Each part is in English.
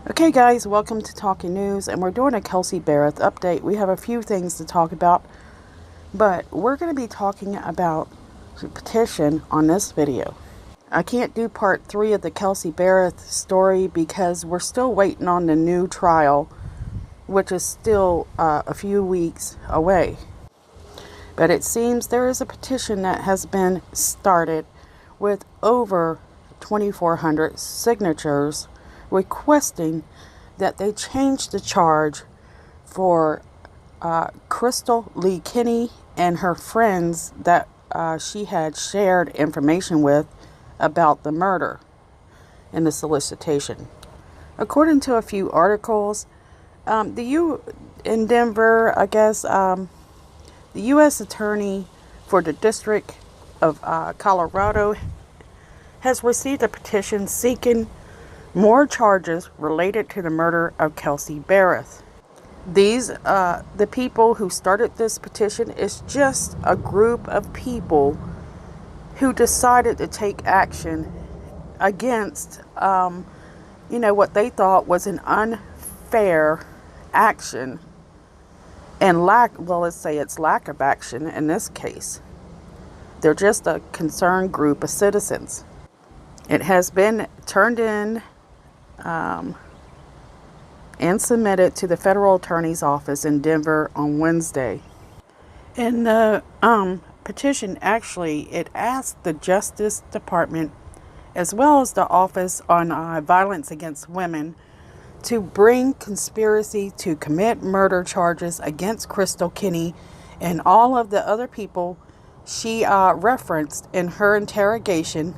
Okay guys, welcome to Talking News, and we're doing a Kelsey Berreth update. We have a few things to talk about, but we're going to be talking about the petition on this video. I can't do part 3 of the Kelsey Berreth story because we're still waiting on the new trial, which is still a few weeks away. But it seems there is a petition that has been started with over 2,400 signatures requesting that they change the charge for Crystal Lee Kinney and her friends that she had shared information with about the murder and the solicitation. According to a few articles, in Denver, I guess, the U.S. Attorney for the District of Colorado has received a petition seeking more charges related to the murder of Kelsey Berreth. The people who started this petition is just a group of people who decided to take action against, what they thought was an unfair action and let's say it's lack of action in this case. They're just a concerned group of citizens. It has been turned in and submitted to the federal attorney's office in Denver on Wednesday. And the petition it asked the Justice Department as well as the Office on Violence Against Women to bring conspiracy to commit murder charges against Crystal Kinney and all of the other people she referenced in her interrogation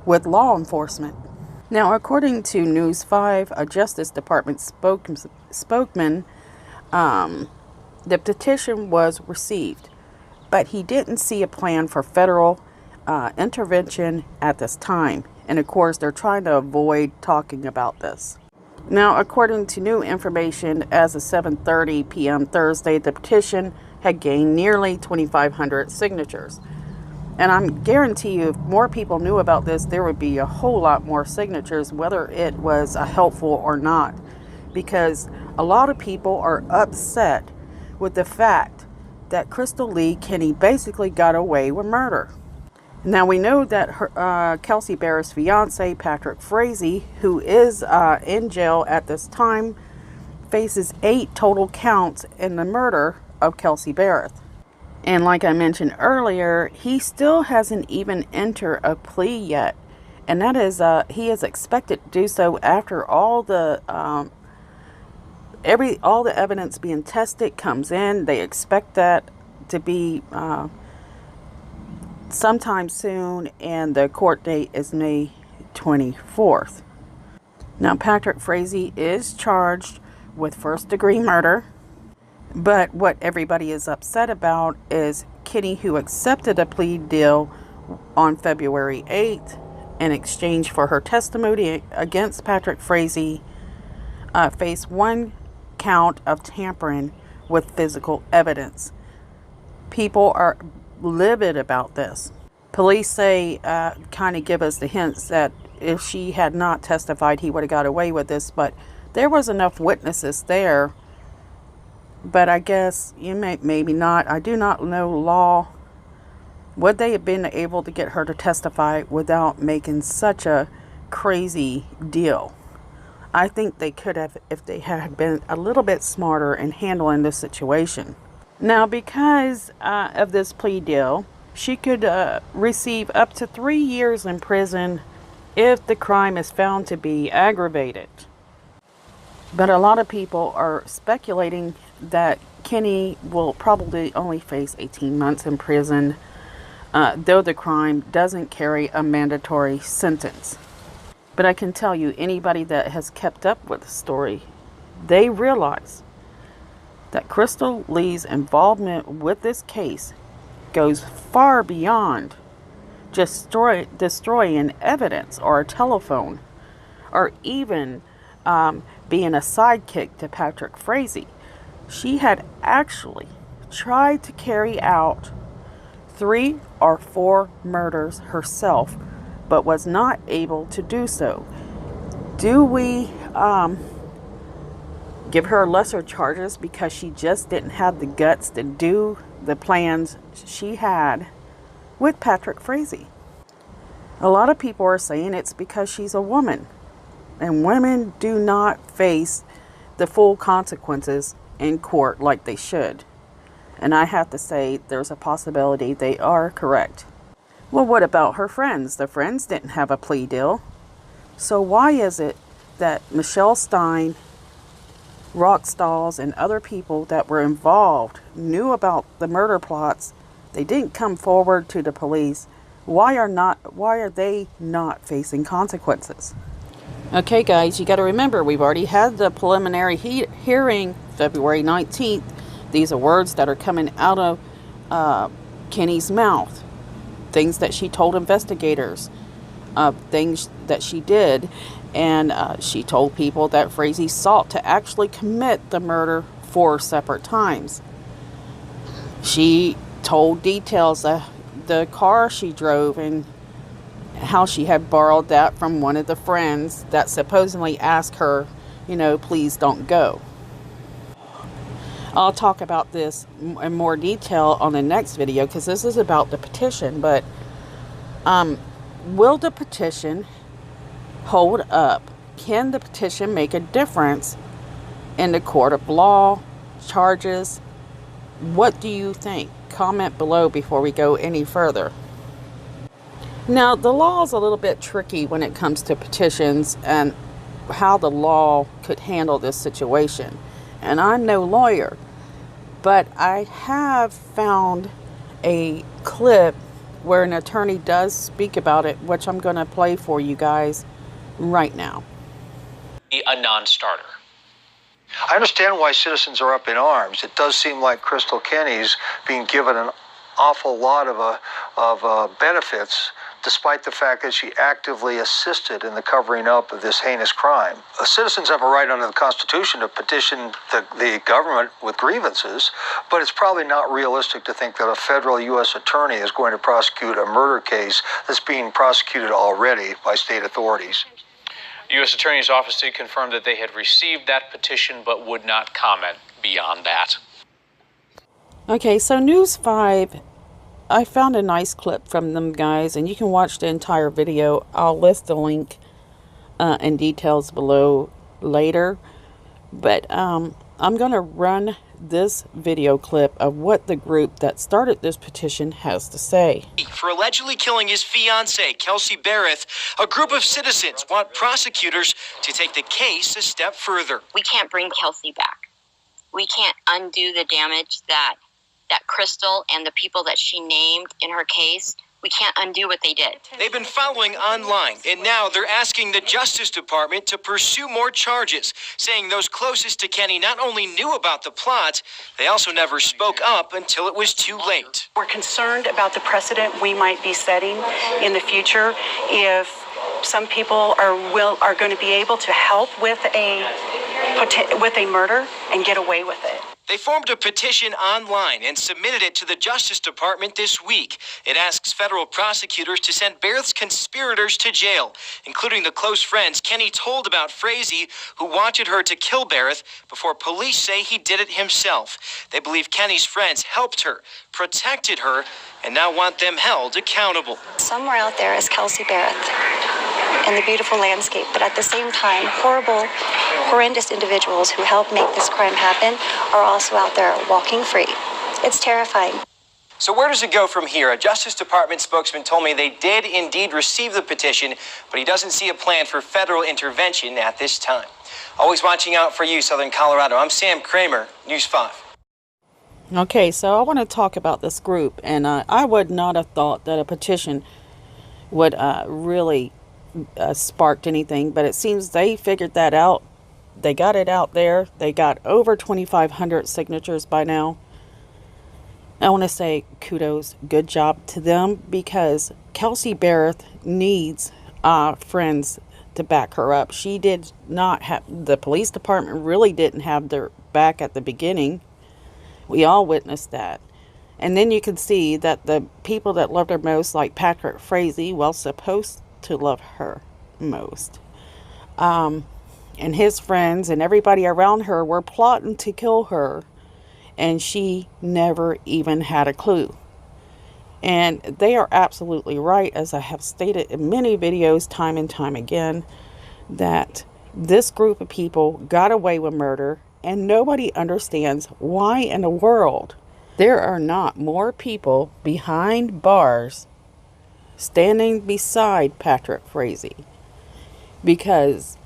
with law enforcement. Now, according to News 5, a Justice Department spokesman, the petition was received, but he didn't see a plan for federal intervention at this time. And of course, they're trying to avoid talking about this. Now, according to new information, as of 7:30 p.m. Thursday, the petition had gained nearly 2,500 signatures. And I guarantee you, if more people knew about this, there would be a whole lot more signatures, whether it was helpful or not. Because a lot of people are upset with the fact that Crystal Lee Kinney basically got away with murder. Now, we know that Kelsey Berreth's fiance, Patrick Frazee, who is in jail at this time, faces 8 total counts in the murder of Kelsey Berreth. And like I mentioned earlier, he still hasn't even entered a plea yet. And that is, he is expected to do so after all the evidence being tested comes in. They expect that to be sometime soon, and the court date is May 24th. Now, Patrick Frazee is charged with first-degree murder. But what everybody is upset about is Kinney, who accepted a plea deal on February 8th in exchange for her testimony against Patrick Frazee, faced 1 count of tampering with physical evidence. People are livid about this. Police say, kind of give us the hints that if she had not testified, he would have got away with this. But there was enough witnesses there. But I guess maybe not. I do not know law. Would they have been able to get her to testify without making such a crazy deal? I think they could have if they had been a little bit smarter in handling this situation. Now, because of this plea deal, she could receive up to 3 years in prison if the crime is found to be aggravated. But a lot of people are speculating that Kinney will probably only face 18 months in prison, though the crime doesn't carry a mandatory sentence. But I can tell you, anybody that has kept up with the story, they realize that Crystal Lee's involvement with this case goes far beyond just destroying evidence or a telephone, or even being a sidekick to Patrick Frazee. She had actually tried to carry out 3 or 4 murders herself, but was not able to do so. Do we give her lesser charges because she just didn't have the guts to do the plans she had with Patrick Frazee. A lot of people are saying it's because she's a woman, and women do not face the full consequences in court like they should. And I have to say there's a possibility they are correct. Well, what about her friends? The friends didn't have a plea deal. So why is it that Michelle Stein, Rockstalls, and other people that were involved knew about the murder plots? They didn't come forward to the police. Why are they not facing consequences? Okay, guys, you got to remember, we've already had the preliminary hearing February 19th. These are words that are coming out of Kenny's mouth. Things that she told investigators. Things that she did. And she told people that Frazee sought to actually commit the murder 4 separate times. She told details of the car she drove and how she had borrowed that from one of the friends that supposedly asked her, please don't go. I'll talk about this in more detail on the next video because this is about the petition. But will the petition hold up? Can the petition make a difference in the court of law, charges? What do you think? Comment below before we go any further. Now, the law is a little bit tricky when it comes to petitions and how the law could handle this situation. And I'm no lawyer, but I have found a clip where an attorney does speak about it, which I'm going to play for you guys right now. A non-starter. I understand why citizens are up in arms. It does seem like Crystal Kenny's being given an awful lot of benefits, despite the fact that she actively assisted in the covering up of this heinous crime. Citizens have a right under the Constitution to petition the government with grievances, but it's probably not realistic to think that a federal U.S. attorney is going to prosecute a murder case that's being prosecuted already by state authorities. The U.S. Attorney's Office did confirm that they had received that petition but would not comment beyond that. Okay, so News 5, I found a nice clip from them guys, and you can watch the entire video. I'll list the link and details below later. But I'm going to run this video clip of what the group that started this petition has to say. For allegedly killing his fiancée, Kelsey Berreth, a group of citizens want prosecutors to take the case a step further. We can't bring Kelsey back. We can't undo the damage that Crystal and the people that she named in her case, we can't undo what they did. They've been following online, and now they're asking the Justice Department to pursue more charges, saying those closest to Kenny not only knew about the plot, they also never spoke up until it was too late. We're concerned about the precedent we might be setting in the future if some people are going to be able to help with a murder and get away with it. They formed a petition online and submitted it to the Justice Department this week. It asks federal prosecutors to send Berreth's conspirators to jail, including the close friends Kenny told about Frazee, who wanted her to kill Berreth before police say he did it himself. They believe Kenny's friends helped her, protected her, and now want them held accountable. Somewhere out there is Kelsey Berreth and the beautiful landscape, but at the same time, horrendous individuals who helped make this crime happen are also out there walking free. It's terrifying. So where does it go from here? A Justice Department spokesman told me they did indeed receive the petition, but he doesn't see a plan for federal intervention at this time. Always watching out for you, Southern Colorado. I'm Sam Kramer, News 5. Okay, so I want to talk about this group, and I would not have thought that a petition would really sparked anything, but it seems they figured that out. They got it out there. They got over 2,500 signatures by now. I want to say kudos, good job to them, because Kelsey Berreth needs friends to back her up. She did not have, the police department really didn't have their back at the beginning. We all witnessed that. And then you can see that the people that loved her most, like Patrick Frazee, well, supposed to love her most. and his friends and everybody around her were plotting to kill her, and she never even had a clue. And they are absolutely right, as I have stated in many videos time and time again, that this group of people got away with murder, and nobody understands why in the world there are not more people behind bars standing beside Patrick Frazee. Because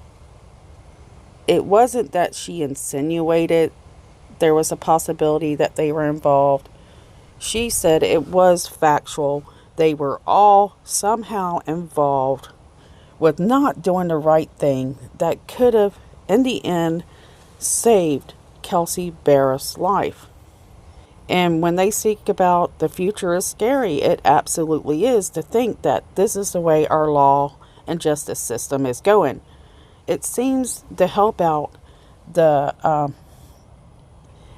it wasn't that she insinuated there was a possibility that they were involved. She said it was factual. They were all somehow involved with not doing the right thing that could have, in the end, saved Kelsey Berreth's life. And when they speak about the future is scary, it absolutely is, to think that this is the way our law and justice system is going. It seems to help out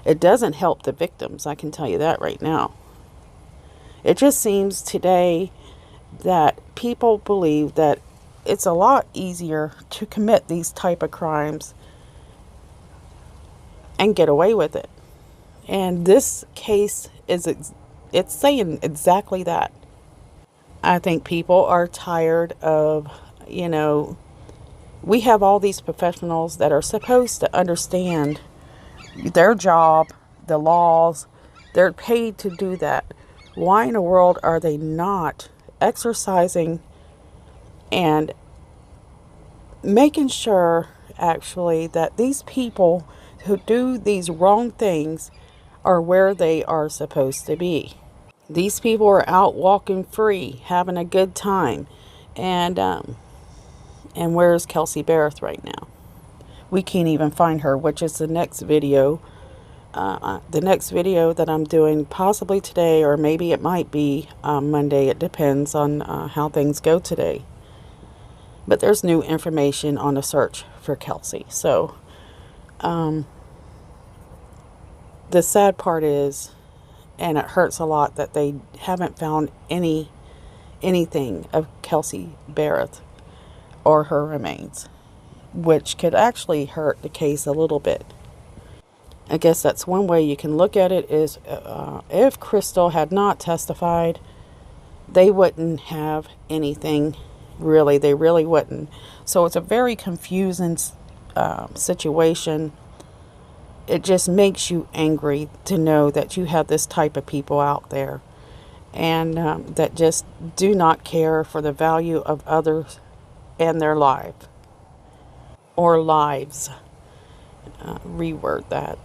it doesn't help the victims, I can tell you that right now. It just seems today that people believe that it's a lot easier to commit these type of crimes and get away with it. And this case it's saying exactly that. I think people are tired of, we have all these professionals that are supposed to understand their job, the laws. They're paid to do that. Why in the world are they not exercising and making sure, actually, that these people who do these wrong things are where they are supposed to be? These people are out walking free, having a good time. And where's Kelsey Berreth right now? We can't even find her, which is the next video. The next video that I'm doing, possibly today, or maybe it might be Monday. It depends on how things go today. But there's new information on the search for Kelsey. So the sad part is, and it hurts a lot, that they haven't found anything of Kelsey Berreth or her remains, which could actually hurt the case a little bit. I guess that's one way you can look at it, is if Crystal had not testified, they wouldn't have anything, really. They really wouldn't. So it's a very confusing situation. It just makes you angry to know that you have this type of people out there, and that just do not care for the value of others and their life. Or lives. Reword that.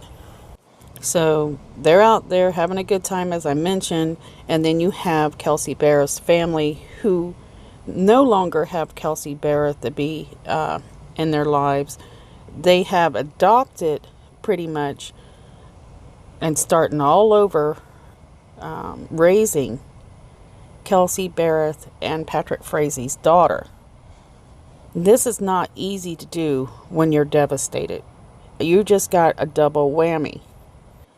So they're out there having a good time, as I mentioned, and then you have Kelsey Berreth's family, who no longer have Kelsey Berreth to be in their lives. They have adopted, pretty much, and starting all over, raising Kelsey Berreth and Patrick Frazee's daughter. This is not easy to do when you're devastated. You just got a double whammy.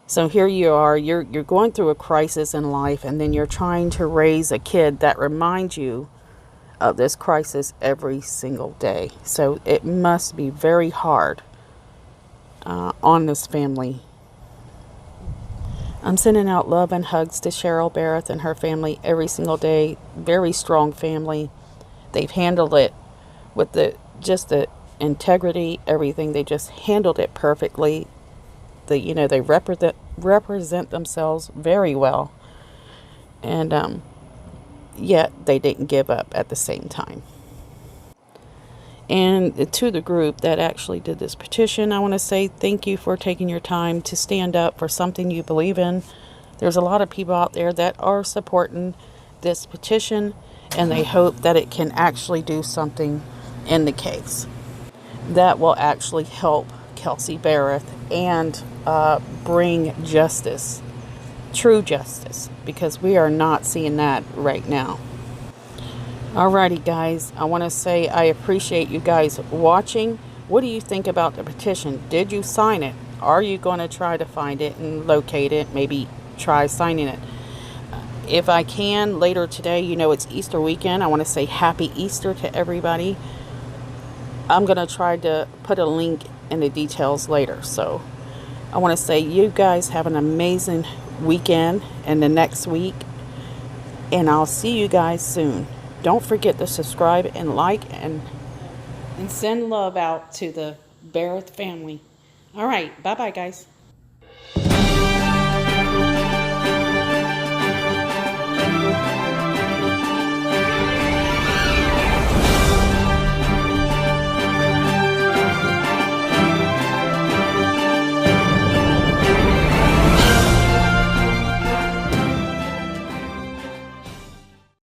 So here you are, you're going through a crisis in life, and then you're trying to raise a kid that reminds you of this crisis every single day. So it must be very hard on this family. I'm sending out love and hugs to Cheryl Berreth and her family every single day. Very strong family. They've handled it with the integrity, everything. They just handled it perfectly. They represent themselves very well, and yet they didn't give up at the same time. And to the group that actually did this petition, I want to say thank you for taking your time to stand up for something you believe in. There's a lot of people out there that are supporting this petition, and they hope that it can actually do something in the case that will actually help Kelsey Berreth and bring justice, true justice, because we are not seeing that right now. Alrighty, guys, I want to say I appreciate you guys watching. What do you think about the petition? Did you sign it? Are you going to try to find it and locate it? Maybe try signing it. If I can, later today, it's Easter weekend. I want to say happy Easter to everybody. I'm going to try to put a link in the details later. So I want to say you guys have an amazing weekend and the next week. And I'll see you guys soon. Don't forget to subscribe and like and send love out to the Berreth family. All right. Bye-bye, guys.